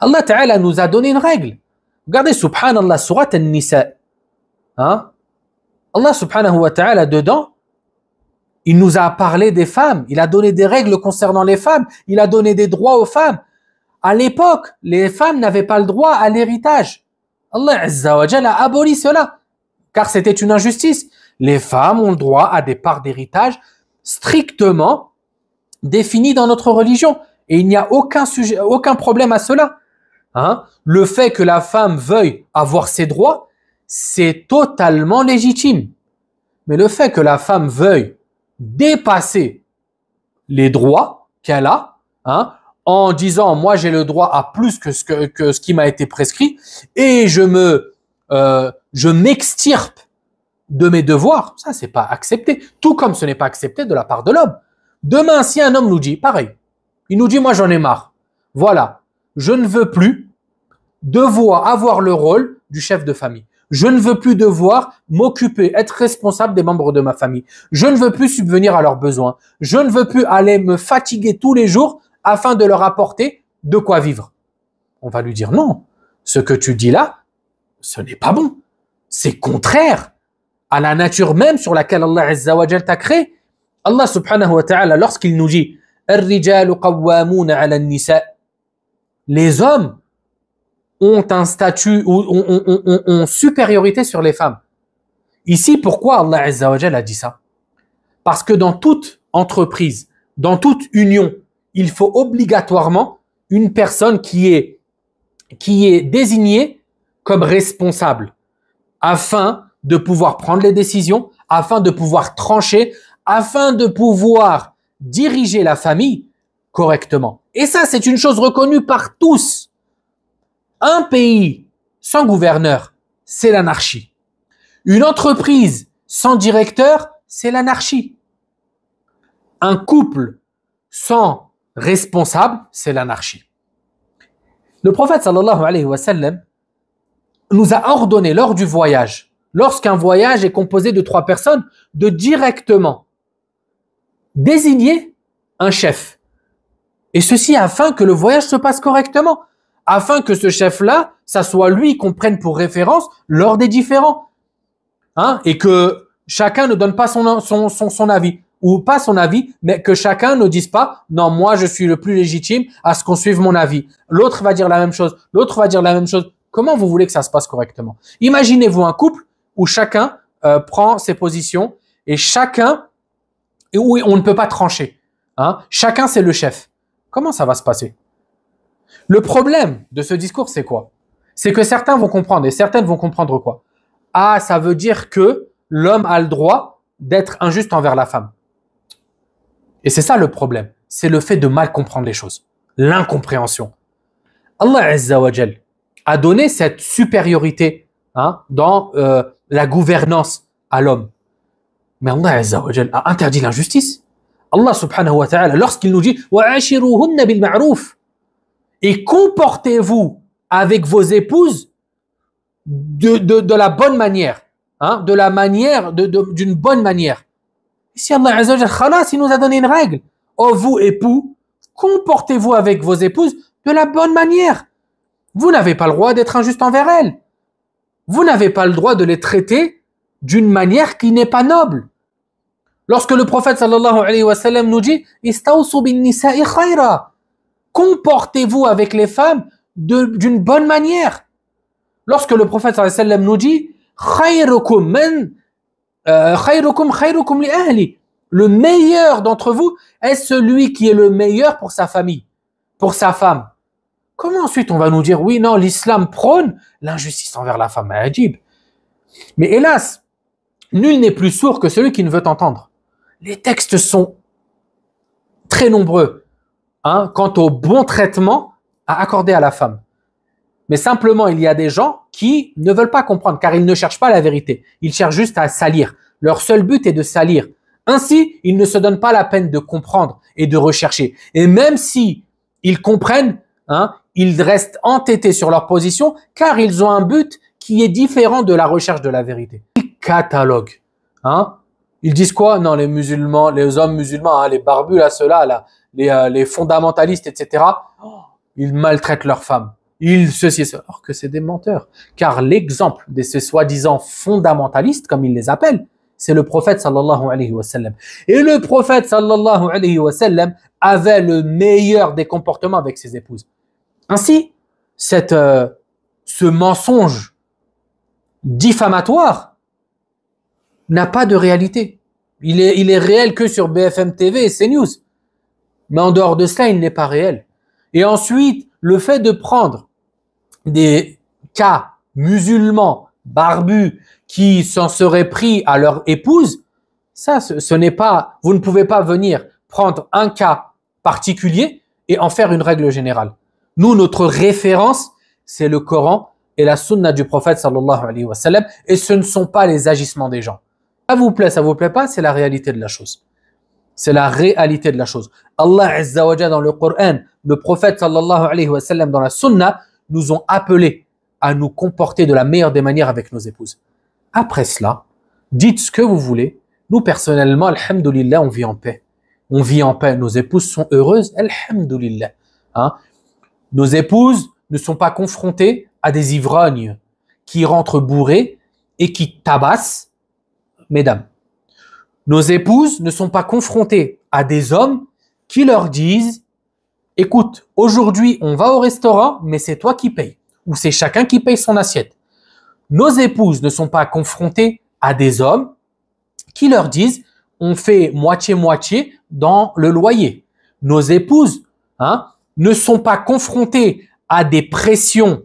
Allah Ta'ala nous a donné une règle. Regardez, subhanallah, surat An-Nisa. Allah subhanahu wa ta'ala, dedans, il nous a parlé des femmes. Il a donné des règles concernant les femmes. Il a donné des droits aux femmes. À l'époque, les femmes n'avaient pas le droit à l'héritage. Allah Azza wa Jalla a aboli cela, car c'était une injustice. Les femmes ont le droit à des parts d'héritage strictement définies dans notre religion. Et il n'y a aucun problème à cela. Le fait que la femme veuille avoir ses droits, c'est totalement légitime. Mais le fait que la femme veuille dépasser les droits qu'elle a, en disant moi j'ai le droit à plus que ce qui m'a été prescrit et je m'extirpe de mes devoirs, ça c'est pas accepté. Tout comme ce n'est pas accepté de la part de l'homme. Demain, si un homme nous dit pareil, Il nous dit, moi j'en ai marre. Voilà, je ne veux plus devoir avoir le rôle du chef de famille. Je ne veux plus devoir m'occuper, être responsable des membres de ma famille. Je ne veux plus subvenir à leurs besoins. Je ne veux plus aller me fatiguer tous les jours afin de leur apporter de quoi vivre. On va lui dire non, ce que tu dis là, ce n'est pas bon. C'est contraire à la nature même sur laquelle Allah Azza wa Jal t'a créé. Allah subhanahu wa ta'ala, lorsqu'il nous dit « Ar-rijalu qawwamuna ala an-nisa » les hommes ont un statut, ont supériorité sur les femmes. Ici, pourquoi Allah Azza wa Jal a dit ça? Parce que dans toute entreprise, dans toute union, il faut obligatoirement une personne qui est désignée comme responsable afin de pouvoir prendre les décisions, afin de pouvoir trancher, afin de pouvoir diriger la famille correctement. Et ça, c'est une chose reconnue par tous. Un pays sans gouverneur, c'est l'anarchie. Une entreprise sans directeur, c'est l'anarchie. Un couple sans responsable, c'est l'anarchie. Le prophète sallallahu alayhi wa sallam nous a ordonné lors du voyage, lorsqu'un voyage est composé de 3 personnes, de directement désigner un chef. Et ceci afin que le voyage se passe correctement, afin que ce chef-là, ça soit lui qu'on prenne pour référence lors des différends. Et que chacun ne donne pas son avis, ou pas son avis, mais que chacun ne dise pas « Non, moi je suis le plus légitime à ce qu'on suive mon avis. » L'autre va dire la même chose, l'autre va dire la même chose. Comment vous voulez que ça se passe correctement? Imaginez-vous un couple où chacun prend ses positions et chacun, et où on ne peut pas trancher. Chacun c'est le chef. Comment ça va se passer? Le problème de ce discours, c'est quoi? C'est que certains vont comprendre et certaines vont comprendre quoi? Ah, ça veut dire que l'homme a le droit d'être injuste envers la femme. Et c'est ça le problème. C'est le fait de mal comprendre les choses. L'incompréhension. Allah Azza wa Jal a donné cette supériorité dans la gouvernance à l'homme. Mais Allah Azza wa Jal a interdit l'injustice. Allah subhanahu wa ta'ala, lorsqu'il nous dit « Wa'ashiruhunna bil ma'ruf » et comportez-vous avec vos épouses de la bonne manière, de la manière, d'une bonne manière. Ici, Allah Azza wa Jal, khalas, il nous a donné une règle. Oh, vous, époux, comportez-vous avec vos épouses de la bonne manière. Vous n'avez pas le droit d'être injuste envers elles. Vous n'avez pas le droit de les traiter d'une manière qui n'est pas noble. Lorsque le prophète sallallahu alayhi wa sallam nous dit « Istawsu bin nisa'i khayra » comportez-vous avec les femmes d'une bonne manière. Lorsque le prophète sallallahu alayhi wa sallam nous dit « Khayrukum man khayrukum li ahli » le meilleur d'entre vous est celui qui est le meilleur pour sa famille, pour sa femme. Comment ensuite on va nous dire « Oui, non, l'islam prône l'injustice envers la femme » Ajib. Mais hélas, nul n'est plus sourd que celui qui ne veut entendre. Les textes sont très nombreux quant au bon traitement à accorder à la femme. Mais simplement, il y a des gens qui ne veulent pas comprendre car ils ne cherchent pas la vérité. Ils cherchent juste à salir. Leur seul but est de salir. Ainsi, ils ne se donnent pas la peine de comprendre et de rechercher. Et même si ils comprennent, ils restent entêtés sur leur position car ils ont un but qui est différent de la recherche de la vérité. Ils cataloguent. Ils disent quoi? Non, les musulmans, les hommes musulmans, les barbus, là, ceux-là, là, les fondamentalistes, etc., ils maltraitent leurs femmes. Ils ceci et cela. Alors que c'est des menteurs. Car l'exemple de ces soi-disant fondamentalistes, comme ils les appellent, c'est le prophète sallallahu alayhi wa sallam. Et le prophète sallallahu alayhi wa sallam avait le meilleur des comportements avec ses épouses. Ainsi, ce mensonge diffamatoire n'a pas de réalité. Il est réel que sur BFM TV et CNews. Mais en dehors de cela, il n'est pas réel. Et ensuite, le fait de prendre des cas musulmans, barbus, qui s'en seraient pris à leur épouse, ça, ce n'est pas, vous ne pouvez pas venir prendre un cas particulier et en faire une règle générale. Nous, notre référence, c'est le Coran et la sunna du prophète sallallahu alayhi wa sallam, et ce ne sont pas les agissements des gens. Ça vous plaît pas, c'est la réalité de la chose. C'est la réalité de la chose. Allah Azza wa Jalla dans le Coran, le prophète sallallahu alayhi wa sallam dans la Sunna nous ont appelés à nous comporter de la meilleure des manières avec nos épouses. Après cela, dites ce que vous voulez. Nous, personnellement, alhamdoulilah, on vit en paix. On vit en paix. Nos épouses sont heureuses, alhamdoulilah. Hein? Nos épouses ne sont pas confrontées à des ivrognes qui rentrent bourrés et qui tabassent, mesdames. Nos épouses ne sont pas confrontées à des hommes qui leur disent « Écoute, aujourd'hui, on va au restaurant, mais c'est toi qui payes. » Ou c'est chacun qui paye son assiette. Nos épouses ne sont pas confrontées à des hommes qui leur disent « On fait moitié-moitié dans le loyer. » Nos épouses ne sont pas confrontées à des pressions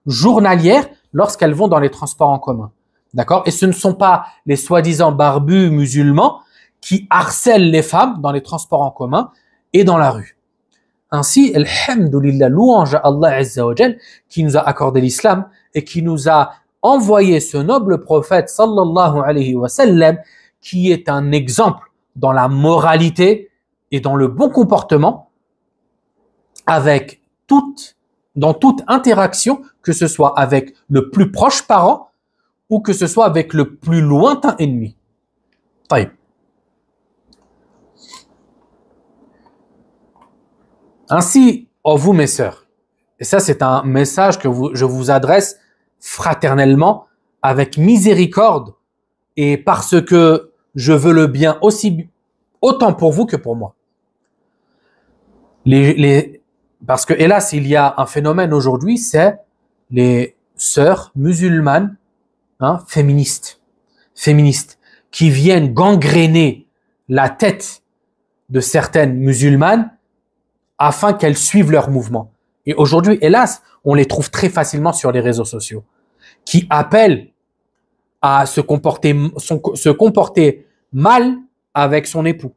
journalières lorsqu'elles vont dans les transports en commun. D'accord? Et ce ne sont pas les soi-disant barbus musulmans qui harcèlent les femmes dans les transports en commun et dans la rue. Ainsi, alhamdoulilah, louange à Allah Azza wa Jal qui nous a accordé l'islam et qui nous a envoyé ce noble prophète sallallahu alayhi wa sallam qui est un exemple dans la moralité et dans le bon comportement dans toute interaction, que ce soit avec le plus proche parent ou que ce soit avec le plus lointain ennemi. Taïb. Ainsi, oh vous mes sœurs, et ça c'est un message que je vous adresse fraternellement, avec miséricorde, et parce que je veux le bien autant pour vous que pour moi. Parce que hélas, il y a un phénomène aujourd'hui, c'est les sœurs musulmanes féministes, qui viennent gangréner la tête de certaines musulmanes afin qu'elles suivent leur mouvement. Et aujourd'hui, hélas, on les trouve très facilement sur les réseaux sociaux, qui appellent à se comporter mal avec son époux,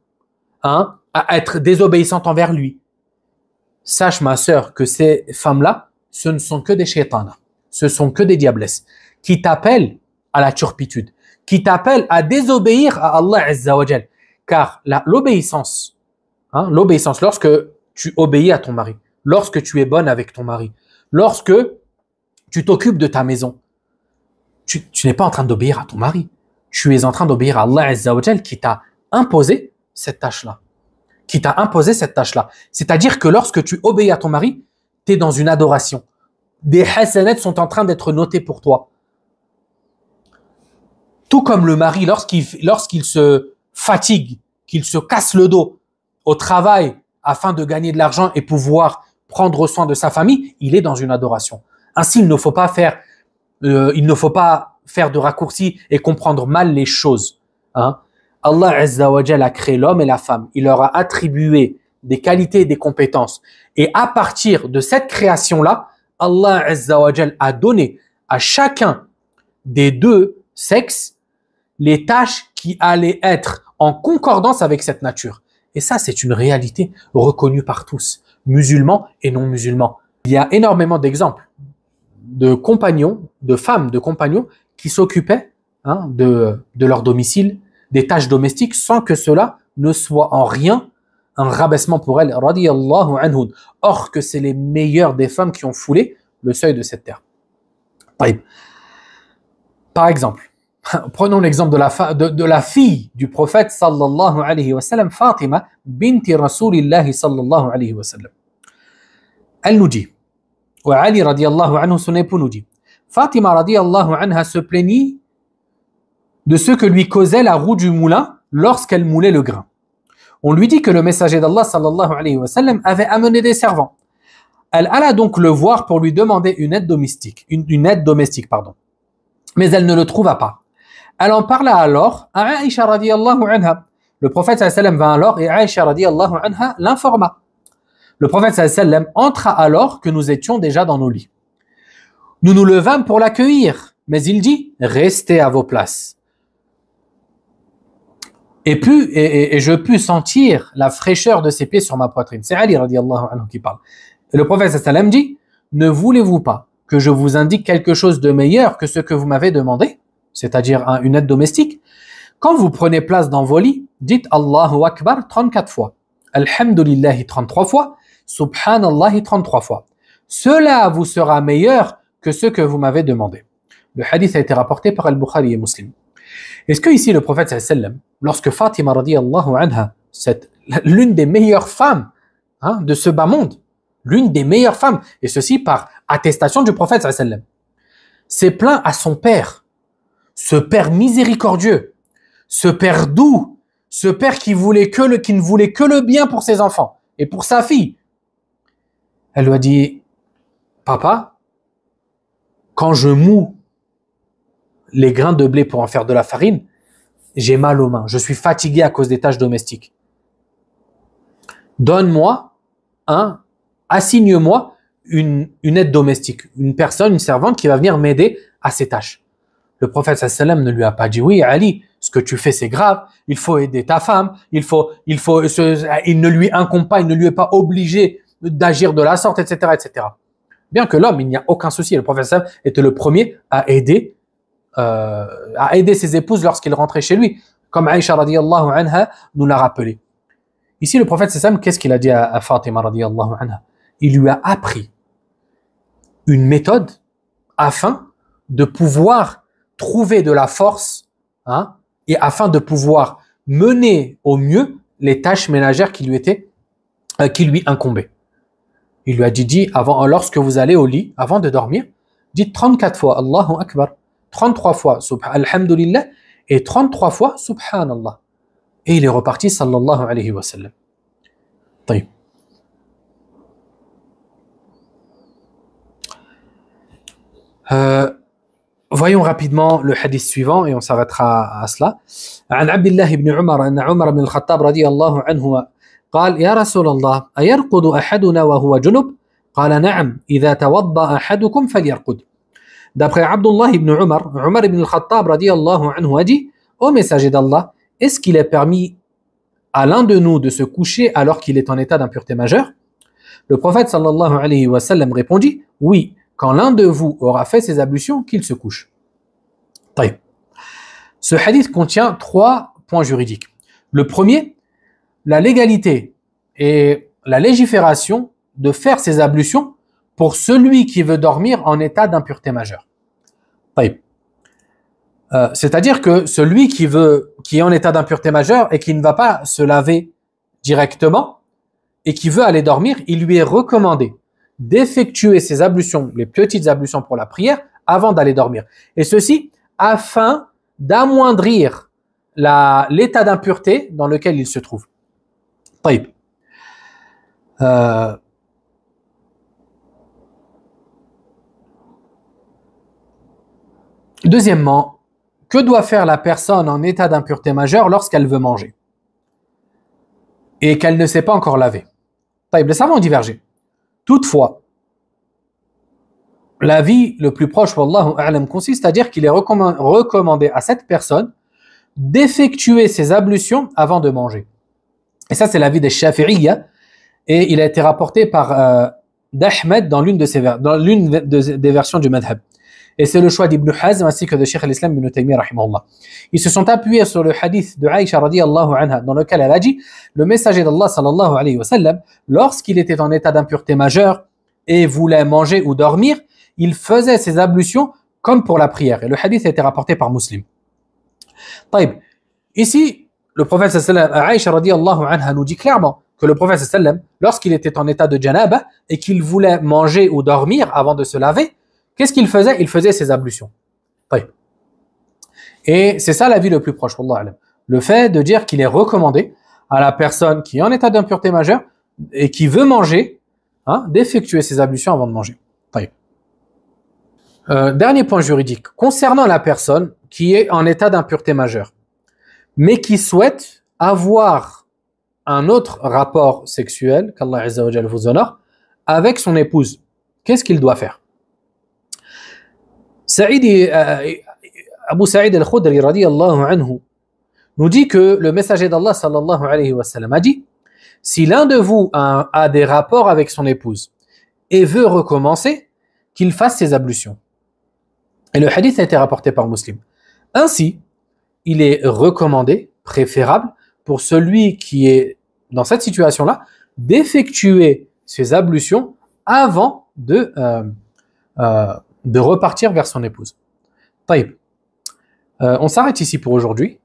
à être désobéissante envers lui. Sache, ma sœur, que ces femmes-là, ce ne sont que des shaitanas, ce sont que des diablesses, qui t'appellent à la turpitude, qui t'appellent à désobéir à Allah Azza wa Jal. Car l'obéissance, lorsque tu obéis à ton mari, lorsque tu es bonne avec ton mari, lorsque tu t'occupes de ta maison, tu n'es pas en train d'obéir à ton mari. Tu es en train d'obéir à Allah Azza wa Jal qui t'a imposé cette tâche-là. C'est-à-dire que lorsque tu obéis à ton mari, tu es dans une adoration. Des hasanats sont en train d'être notés pour toi. Tout comme le mari, lorsqu'il se fatigue, qu'il se casse le dos au travail afin de gagner de l'argent et pouvoir prendre soin de sa famille, il est dans une adoration. Ainsi, il ne faut pas faire de raccourcis et comprendre mal les choses. Allah Azza wa Jalla a créé l'homme et la femme. Il leur a attribué des qualités et des compétences. Et à partir de cette création-là, Allah Azza wa Jalla a donné à chacun des deux sexes les tâches qui allaient être en concordance avec cette nature. Et ça, c'est une réalité reconnue par tous, musulmans et non musulmans. Il y a énormément d'exemples de compagnons, de femmes de compagnons qui s'occupaient de leur domicile, des tâches domestiques, sans que cela ne soit en rien un rabaissement pour elles, radiyallahu anhun. Or que c'est les meilleures des femmes qui ont foulé le seuil de cette terre. Par exemple, prenons l'exemple de la fille du prophète sallallahu alayhi wa sallam, Fatima binti Rasulillahi sallallahu alayhi wa sallam. Elle nous dit, ou Ali radiyallahu anhu, son époux nous dit, Fatima radiyallahu anha se plaignit de ce que lui causait la roue du moulin lorsqu'elle moulait le grain. On lui dit que le messager d'Allah sallallahu alayhi wa sallam avait amené des servants. Elle alla donc le voir pour lui demander une aide domestique, mais elle ne le trouva pas. Elle en parla alors à Aïcha radiyallahu anha. Le prophète sallallahu alayhi wa sallam vint alors et Aïcha radiyallahu anha l'informa. Le prophète sallallahu alayhi wa sallam entra alors que nous étions déjà dans nos lits. Nous nous levâmes pour l'accueillir, mais il dit « Restez à vos places ». Et je pus sentir la fraîcheur de ses pieds sur ma poitrine. C'est Ali radiyallahu anhu qui parle. Et le prophète sallallahu alayhi wa sallam dit « Ne voulez-vous pas que je vous indique quelque chose de meilleur que ce que vous m'avez demandé, c'est-à-dire une aide domestique ? Quand vous prenez place dans vos lits, dites Allahu Akbar 34 fois, Alhamdulillahi 33 fois, Subhanallah 33 fois. Cela vous sera meilleur que ce que vous m'avez demandé. Le hadith a été rapporté par Al-Bukhari et Muslim. Est-ce que ici le prophète sallam, lorsque Fatima radiyallahu anha, l'une des meilleures femmes de ce bas monde, l'une des meilleures femmes, et ceci par attestation du prophète sallam, s'est plaint à son père, ce père miséricordieux, ce père doux, ce père qui ne voulait que le bien pour ses enfants et pour sa fille. Elle lui a dit, papa, quand je moue les grains de blé pour en faire de la farine, j'ai mal aux mains, je suis fatigué à cause des tâches domestiques. Donne-moi, assigne-moi une aide domestique, une personne, une servante qui va venir m'aider à ces tâches. Le prophète sallam ne lui a pas dit, oui Ali, ce que tu fais c'est grave, il faut aider ta femme, il ne lui incombe pas, il ne lui est pas obligé d'agir de la sorte, etc., etc. Bien que l'homme, il n'y a aucun souci, le prophète sallam était le premier à aider ses épouses lorsqu'il rentrait chez lui, comme Aïcha radiyallahu anha nous l'a rappelé. Ici, le prophète sallam, qu'est-ce qu'il a dit à Fatima radiyallahu anha? Il lui a appris une méthode afin de pouvoir trouver de la force et afin de pouvoir mener au mieux les tâches ménagères qui lui incombaient. Il lui a dit lorsque vous allez au lit, avant de dormir, dites 34 fois Allahu Akbar, 33 fois Alhamdulillah et 33 fois Subhanallah. Et il est reparti sallallahu alayhi wa sallam. طيب. Voyons rapidement le hadith suivant et on s'arrêtera à cela. عن عبد الله بن عمر أن عمر بن الخطاب رضي الله عنه قال يا رسول الله أيرقد أحدنا وهو جنب؟ قال نعم إذا توضأ أحدكم فليرقد. D'après Abdullah ibn Umar, Umar ibn al-Khattab radiyallahu anhu a dit, ô messager d'Allah, est-ce qu'il est permis à l'un de nous de se coucher alors qu'il est en état d'impureté majeure? Le prophète sallallahu alayhi wa sallam répondit, oui, quand l'un de vous aura fait ses ablutions, qu'il se couche. Taïb. Ce hadith contient 3 points juridiques. Le premier, la légalité et la légifération de faire ses ablutions pour celui qui veut dormir en état d'impureté majeure. C'est-à-dire que celui qui est en état d'impureté majeure et qui ne va pas se laver directement et qui veut aller dormir, il lui est recommandé d'effectuer ses ablutions, les petites ablutions pour la prière, avant d'aller dormir. Et ceci afin d'amoindrir l'état d'impureté dans lequel il se trouve. Deuxièmement, que doit faire la personne en état d'impureté majeure lorsqu'elle veut manger et qu'elle ne s'est pas encore lavée? Les savants ont divergé. Toutefois, l'avis le plus proche, wallahu a'lam, consiste à dire qu'il est recommandé à cette personne d'effectuer ses ablutions avant de manger. Et ça, c'est l'avis des Shafi'iyya, et il a été rapporté par d'Ahmed dans l'une des versions du madhab. Et c'est le choix d'Ibn Hazm ainsi que de Cheikh al-Islam ibn Taymiyyah rahimahullah. Ils se sont appuyés sur le hadith de Aïcha radiyallahu anha dans lequel elle a dit, le messager d'Allah sallallahu alayhi wa sallam, lorsqu'il était en état d'impureté majeure et voulait manger ou dormir, il faisait ses ablutions comme pour la prière. Et le hadith a été rapporté par Muslim. Ici, le prophète sallallahu alayhi wa sallam, Aïcha radiyallahu anha nous dit clairement que le prophète sallallahu alayhi wa sallam, lorsqu'il était en état de janaba et qu'il voulait manger ou dormir avant de se laver, qu'est-ce qu'il faisait? Il faisait ses ablutions. Et c'est ça l'avis le plus proche, le fait de dire qu'il est recommandé à la personne qui est en état d'impureté majeure et qui veut manger, d'effectuer ses ablutions avant de manger. Dernier point juridique, concernant la personne qui est en état d'impureté majeure, mais qui souhaite avoir un autre rapport sexuel, qu'Allah Azza wa Jalla vous honore, avec son épouse, qu'est-ce qu'il doit faire? Abu Sa'id al-Khudri radiyallahu anhu nous dit que le messager d'Allah sallallahu alayhi wa sallam a dit, si l'un de vous a des rapports avec son épouse et veut recommencer, qu'il fasse ses ablutions. Et le hadith a été rapporté par Muslim. Ainsi, il est recommandé, préférable, pour celui qui est dans cette situation-là, d'effectuer ses ablutions avant de repartir vers son épouse. Taïb. On s'arrête ici pour aujourd'hui.